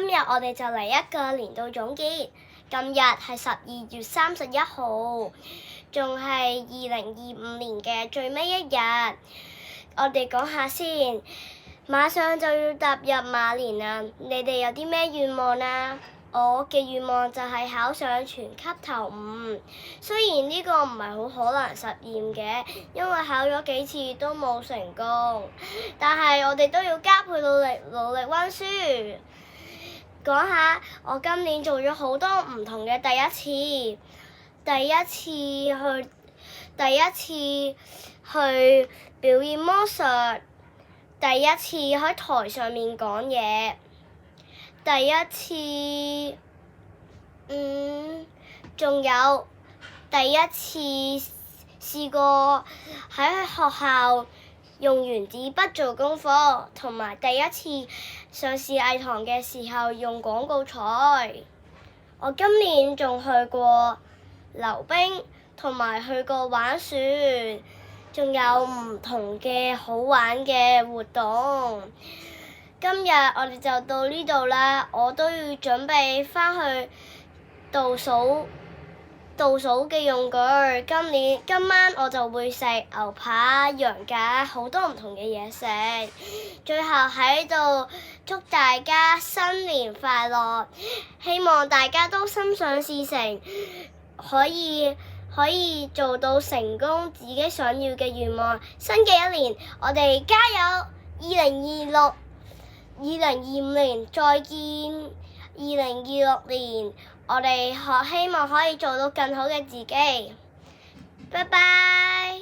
今日我哋就嚟一個年度總結。今日係12月31號，仲係2025年嘅最尾一日。我哋講下先，馬上就要踏入馬年啦。你哋有啲咩願望啊？我嘅願望就係考上全級頭5，雖然呢個唔係好可能實現嘅，因為考咗幾次都冇成功，但係我哋都要加倍努力溫書。講下我今年做咗好多唔同嘅第一次，第一次去表演魔術，第一次喺台上面講嘢，第一次仲有第一次試過喺學校用原子筆做功課，同埋第一次上視藝堂嘅時候用廣告彩。我今年仲去過溜冰，同埋去過玩船，仲有唔同嘅好玩嘅活動。今日我哋就到呢度啦，我都要準備返去倒數嘅用具。今晚我就會食牛扒、羊架，好多唔同嘅嘢食。最後喺度祝大家新年快樂，希望大家都心想事成，可以做到成功自己想要嘅願望。新嘅一年，我哋加油！2025年再見！2026年我哋希望可以做到更好嘅自己。拜拜。